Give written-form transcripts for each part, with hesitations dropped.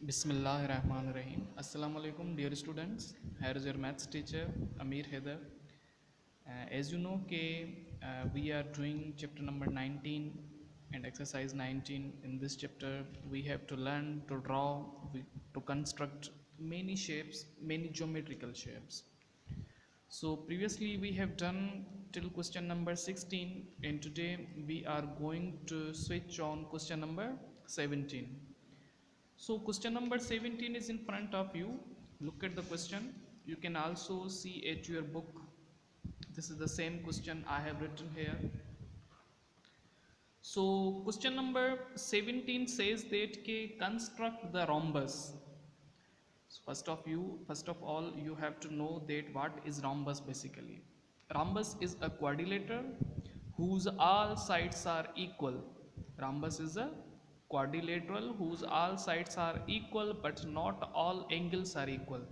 Bismillahirrahmanirrahim. Assalamu alaikum, dear students. Here is your maths teacher Amir Haider. As you know, we are doing chapter number 19 and exercise 19. In this chapter, we have to learn to draw, to construct many shapes, many geometrical shapes. So previously we have done till question number 16, and today we are going to switch on question number 17. So question number 17 is in front of you. Look at the question. You can also see at your book. This is the same question I have written here. So question number 17 says that construct the rhombus. So first of all, you have to know that what is rhombus basically. Rhombus is a quadrilateral whose all sides are equal. Rhombus is a quadrilateral whose all sides are equal but not all angles are equal.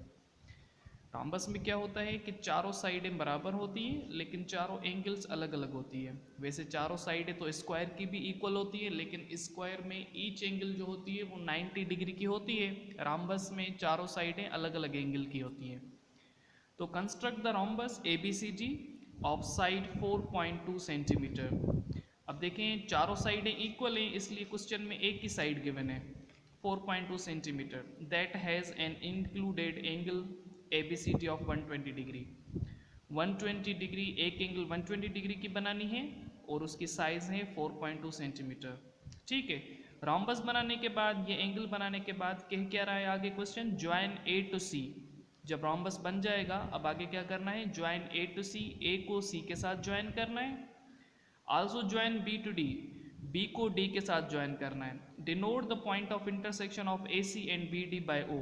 Rhombus में क्या होता है कि चारों साइडें बराबर होती हैं लेकिन चारों एंगल्स अलग अलग होती है। वैसे चारों साइडें तो स्क्वायर की भी इक्वल होती है लेकिन स्क्वायर में ईच एंगल जो होती है वो 90 डिग्री की होती है। रॉम्बस में चारों साइडें अलग अलग एंगल की होती हैं। तो construct the rhombus ABCD of side 4.2 centimetre. अब देखें चारों साइडें इक्वल हैं इसलिए क्वेश्चन में एक ही साइड गिवन है 4.2 centimetre that has an included angle ABCD of 120 degree. 120 degree एक एंगल 120 डिग्री की बनानी है और उसकी साइज है 4.2 सेंटीमीटर। ठीक है, रॉम्बस बनाने के बाद ये एंगल बनाने के बाद कह क्या रहा है आगे question, join A to C। जब रॉम्बस बन जाएगा अब आगे क्या करना है, join A to C, A को C के साथ ज्वाइन करना है। Also join B to D, B को D के साथ ज्वाइन करना है। Denote the point of intersection of AC and BD by O।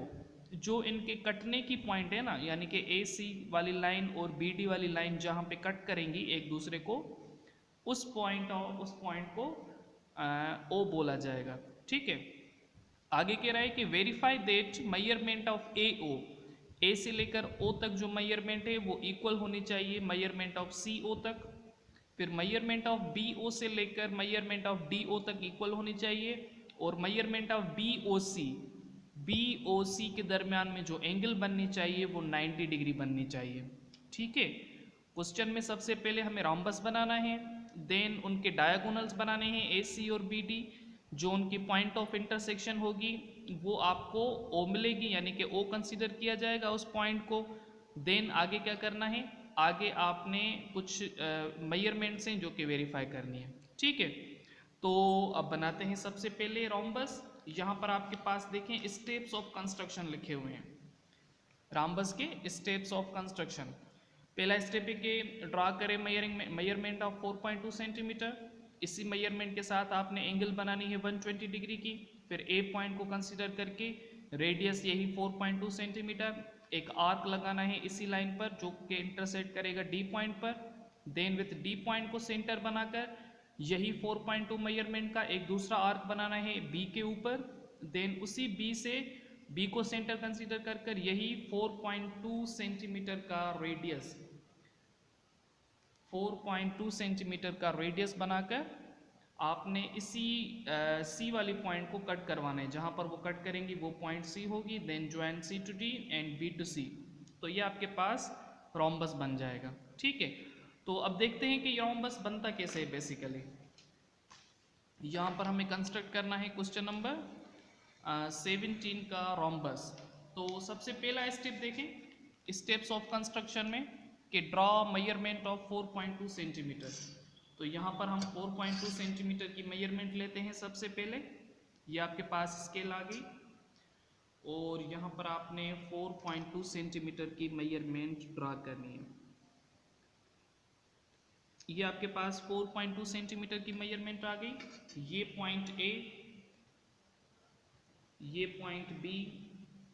जो इनके कटने की पॉइंट है ना, यानी कि AC वाली लाइन और BD वाली लाइन जहाँ पे कट करेंगी एक दूसरे को, उस पॉइंट को O बोला जाएगा। ठीक है, आगे कह रहा है कि verify that measurement of AO, A से लेकर O तक जो मेजरमेंट है वो इक्वल होनी चाहिए मेजरमेंट ऑफ CO तक। फिर मेजरमेंट ऑफ BO से लेकर मेजरमेंट ऑफ DO तक इक्वल होनी चाहिए और मेजरमेंट ऑफ BOC के दरमियान में जो एंगल बननी चाहिए वो 90 डिग्री बननी चाहिए। ठीक है, क्वेश्चन में सबसे पहले हमें रॉम्बस बनाना है, देन उनके डायगोनल्स बनाने हैं AC और BD। जो उनकी पॉइंट ऑफ इंटरसेक्शन होगी वो आपको O मिलेगी, यानी कि O कंसीडर किया जाएगा उस पॉइंट को। देन आगे क्या करना है, आगे आपने कुछ मेजरमेंट्स हैं जो कि वेरीफाई करनी है। ठीक है, तो अब बनाते हैं सबसे पहले रॉम्बस। यहाँ पर आपके पास देखें स्टेप्स ऑफ कंस्ट्रक्शन लिखे हुए हैं, रॉम्बस के स्टेप्स ऑफ कंस्ट्रक्शन। पहला स्टेप है कि ड्रा करें मेजरमेंट ऑफ 4.2 सेंटीमीटर। इसी मेजरमेंट के साथ आपने एंगल बनानी है 120 डिग्री की। फिर A पॉइंट को कंसीडर करके रेडियस यही 4.2 सेंटीमीटर, एक आर्क लगाना है इसी लाइन पर जो कि इंटरसेक्ट करेगा D पॉइंट पर। देन विथ D पॉइंट को सेंटर बनाकर यही 4.2 मेजरमेंट का एक दूसरा आर्क बनाना है B के ऊपर। देन उसी B को सेंटर कंसीडर कर यही 4.2 सेंटीमीटर का रेडियस 4.2 सेंटीमीटर का रेडियस बनाकर आपने इसी C वाली पॉइंट को कट करवाना है। जहाँ पर वो कट करेंगी वो पॉइंट C होगी। Then join C to D and B to C। तो ये आपके पास रोम्बस बन जाएगा। ठीक है, तो अब देखते हैं कि ये रोम्बस बनता कैसे है। बेसिकली यहाँ पर हमें कंस्ट्रक्ट करना है क्वेश्चन नंबर 17 का रोम्बस। तो सबसे पहला स्टेप देखें स्टेप्स ऑफ कंस्ट्रक्शन में कि ड्रॉ मेजरमेंट ऑफ 4.2 सेंटीमीटर। तो यहाँ पर हम 4.2 सेंटीमीटर की मेजरमेंट लेते हैं सबसे पहले। ये आपके पास स्केल आ गई और यहाँ पर आपने 4.2 सेंटीमीटर की मेजरमेंट ड्रा करनी है। ये आपके पास 4.2 सेंटीमीटर की मेजरमेंट आ गई। ये पॉइंट A, ये पॉइंट B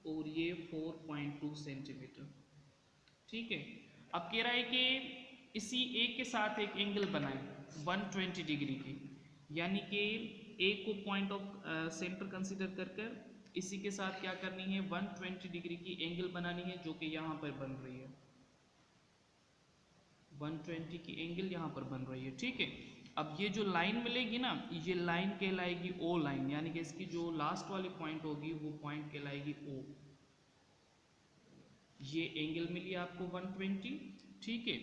और ये 4.2 सेंटीमीटर। ठीक है, अब कह रहा है कि इसी A के साथ एक एंगल बनाए 120 डिग्री की, यानी कि A को पॉइंट ऑफ सेंटर कंसीडर कर इसी के साथ क्या करनी है 120 डिग्री की एंगल बनानी है जो कि यहाँ पर बन रही है 120 की एंगल यहाँ पर बन रही है। ठीक है, अब ये जो लाइन मिलेगी ना, ये लाइन कहलाएगी ओ लाइन, यानी कि इसकी जो लास्ट वाली पॉइंट होगी वो पॉइंट कहलाएगी ओ। ये एंगल मिली आपको 120, ठीक है।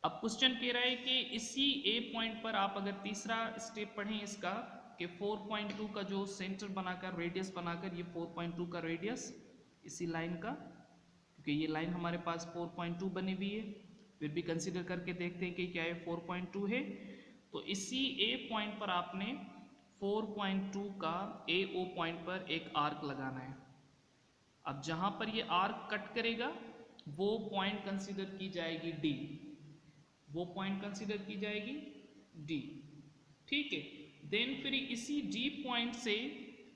अब क्वेश्चन कह रहा है कि इसी ए पॉइंट पर आप अगर तीसरा स्टेप पढ़ें इसका कि 4.2 का जो सेंटर बनाकर रेडियस बनाकर, ये 4.2 का रेडियस इसी लाइन का, क्योंकि ये लाइन हमारे पास 4.2 बनी हुई है, फिर भी कंसीडर करके देखते हैं कि क्या है 4.2 है। तो इसी ए पॉइंट पर आपने 4.2 का ए ओ पॉइंट पर एक आर्क लगाना है। अब जहां पर ये आर्क कट करेगा वो पॉइंट कंसीडर की जाएगी डी, वो पॉइंट कंसीडर की जाएगी डी, ठीक है। देन फिर इसी डी पॉइंट से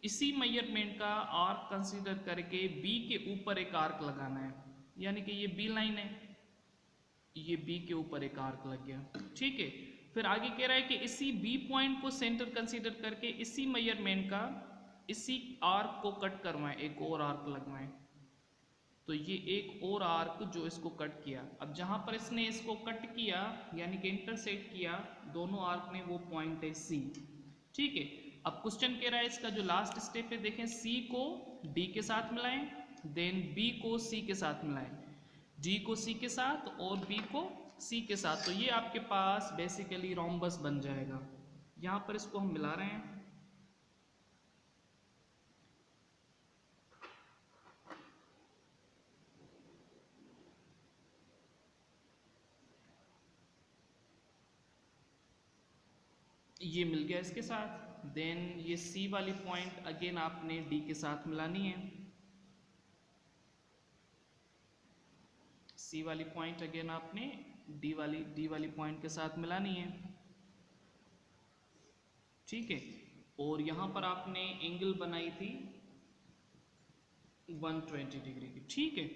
इसी मेजरमेंट का आर्क कंसीडर करके बी के ऊपर एक आर्क लगाना है, यानी कि ये बी लाइन है, ये बी के ऊपर एक आर्क लग गया, ठीक है। फिर आगे कह रहा है कि इसी बी पॉइंट को सेंटर कंसीडर करके इसी मेजरमेंट का इसी आर्क को कट करवाएं, एक और आर्क लगवाएं। तो ये एक और आर्क जो इसको कट किया, अब जहां पर इसने इसको कट किया यानी कि इंटरसेक्ट किया दोनों आर्क ने, वो पॉइंट है सी, ठीक है। अब क्वेश्चन कह रहा है इसका जो लास्ट स्टेप है, देखें सी को डी के साथ मिलाएं, देन बी को सी के साथ मिलाएं, डी को सी के साथ और बी को सी के साथ, तो ये आपके पास बेसिकली रोम्बस बन जाएगा। यहां पर इसको हम मिला रहे हैं, ये मिल गया इसके साथ। देन ये सी वाली पॉइंट अगेन आपने डी के साथ मिलानी है, सी वाली पॉइंट अगेन आपने डी वाली पॉइंट के साथ मिलानी है, ठीक है। और यहां पर आपने एंगल बनाई थी 120 डिग्री की, ठीक है।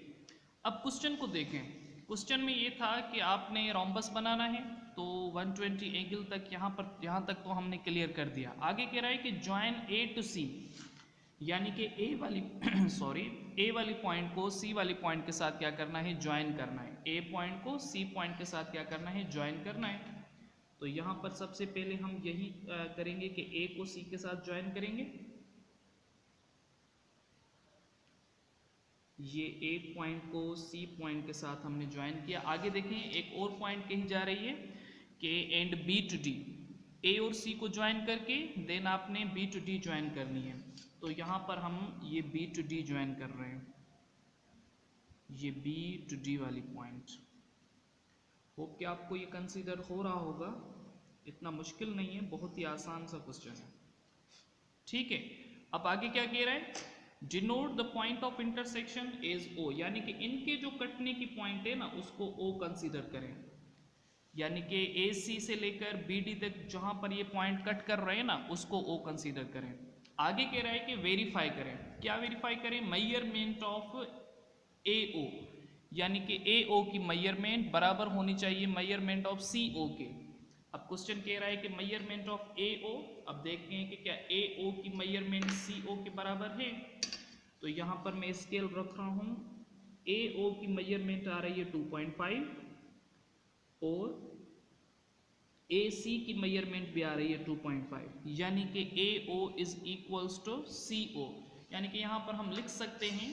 अब क्वेश्चन को देखें, क्वेश्चन में ये था कि आपने रोम्बस बनाना है, तो 120 एंगल तक यहाँ तक तो हमने क्लियर कर दिया। आगे कह रहा है कि ज्वाइन ए टू सी, यानी कि ए वाली सॉरी ए वाली पॉइंट को सी वाली पॉइंट के साथ क्या करना है, ज्वाइन करना है। ए पॉइंट को सी पॉइंट के साथ क्या करना है, ज्वाइन करना है। तो यहाँ पर सबसे पहले हम यही करेंगे कि ए को सी के साथ ज्वाइन करेंगे। ये ए पॉइंट को सी पॉइंट के साथ हमने ज्वाइन किया। आगे देखें एक और पॉइंट कही जा रही है कि एंड बी टू डी, ए और सी को ज्वाइन करके देन आपने बी टू डी ज्वाइन करनी है। तो यहाँ पर हम ये बी टू डी ज्वाइन कर रहे हैं, ये बी टू डी वाली पॉइंट। होप कि आपको ये कंसीडर हो रहा होगा, इतना मुश्किल नहीं है, बहुत ही आसान सा क्वेश्चन है, ठीक है। अब आगे क्या कह रहा है, denote the point of intersection as O, यानी कि इनके जो कटने की पॉइंट है ना उसको ओ कंसीडर करें, यानी कि ए सी से लेकर बी डी तक जहां पर ये पॉइंट कट कर रहे हैं ना उसको ओ कंसीडर करें। आगे कह रहा है कि वेरीफाई करें, क्या वेरीफाई करें, मेजरमेंट ऑफ ए ओ, यानी कि ए ओ की मेजरमेंट बराबर होनी चाहिए मेजरमेंट ऑफ सी ओ के। अब क्वेश्चन कह रहा है कि मेजरमेंट ऑफ ए ओ, अब देखते हैं कि क्या ए ओ की मेजरमेंट सी ओ के बराबर है। तो यहाँ पर मैं स्केल रख रहा हूँ, ए ओ की मेजरमेंट आ रही है 2.5 और ए सी की मेजरमेंट भी आ रही है 2.5, यानी कि A O is equals to C O, यानी कि यहाँ पर हम लिख सकते हैं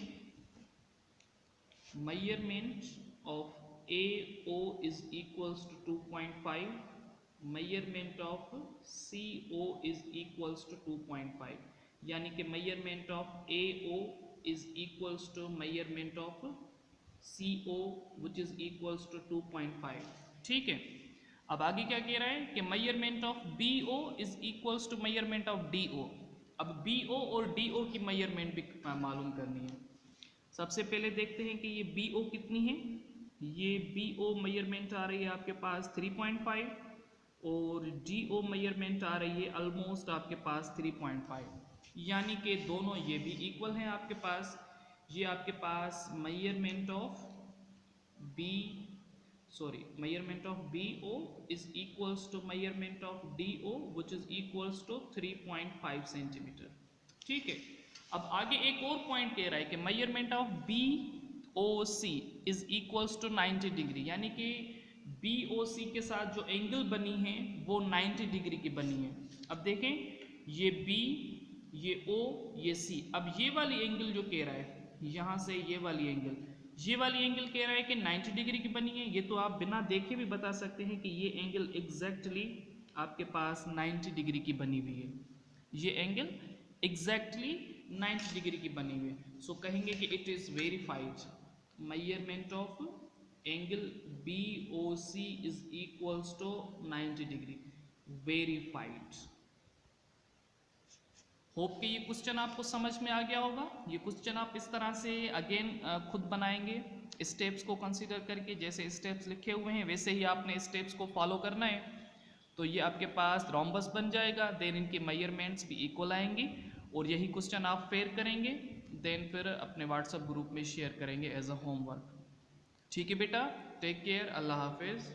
measurement of A O is equals to 2.5, measurement of C O is equals to 2.5, यानी कि measurement of A O is equals to measurement of C O which is equals to 2.5, ठीक है। अब आगे क्या कह रहा है कि measurement of B O is equals to measurement of D O. अब बी ओ और डी ओ की मेजरमेंट भी मालूम करनी है। सबसे पहले देखते हैं कि ये बी ओ कितनी है, ये बी ओ मेजरमेंट आ रही है आपके पास 3.5 और डी ओ मेजरमेंट आ रही है ऑलमोस्ट आपके पास 3.5, यानी कि दोनों ये भी इक्वल हैं आपके पास। ये आपके पास measurement of measurement of BO is equals to measurement of DO which is equals to 3.5 centimetre, ठीक है। अब आगे एक और पॉइंट कह रहा है कि measurement of BOC is equals to 90 degree, यानी कि बी ओ सी के साथ जो एंगल बनी है वो 90 डिग्री की बनी है। अब देखें, ये बी, ये ओ, ये सी। अब ये वाली एंगल जो कह रहा है, यहाँ से ये वाली एंगल, ये वाली एंगल कह रहा है कि 90 डिग्री की बनी है। ये तो आप बिना देखे भी बता सकते हैं कि ये एंगल एग्जैक्टली आपके पास 90 डिग्री की बनी हुई है। ये एंगल एग्जैक्टली 90 डिग्री की बनी हुई है। सो कहेंगे कि it is verified, measurement of angle BOC is equals to 90 degree, verified. Hope कि ये क्वेश्चन आपको समझ में आ गया होगा। ये क्वेश्चन आप इस तरह से अगेन खुद बनाएंगे स्टेप्स को कंसीडर करके। जैसे स्टेप्स लिखे हुए हैं वैसे ही आपने स्टेप्स को फॉलो करना है, तो ये आपके पास रोम्बस बन जाएगा। देन इनके मेजरमेंट्स भी इक्वल आएंगी और यही क्वेश्चन आप फेयर करेंगे, देन फिर अपने व्हाट्सएप ग्रुप में शेयर करेंगे एज अ होमवर्क। ठीक है बेटा, टेक केयर, अल्लाह हाफिज़।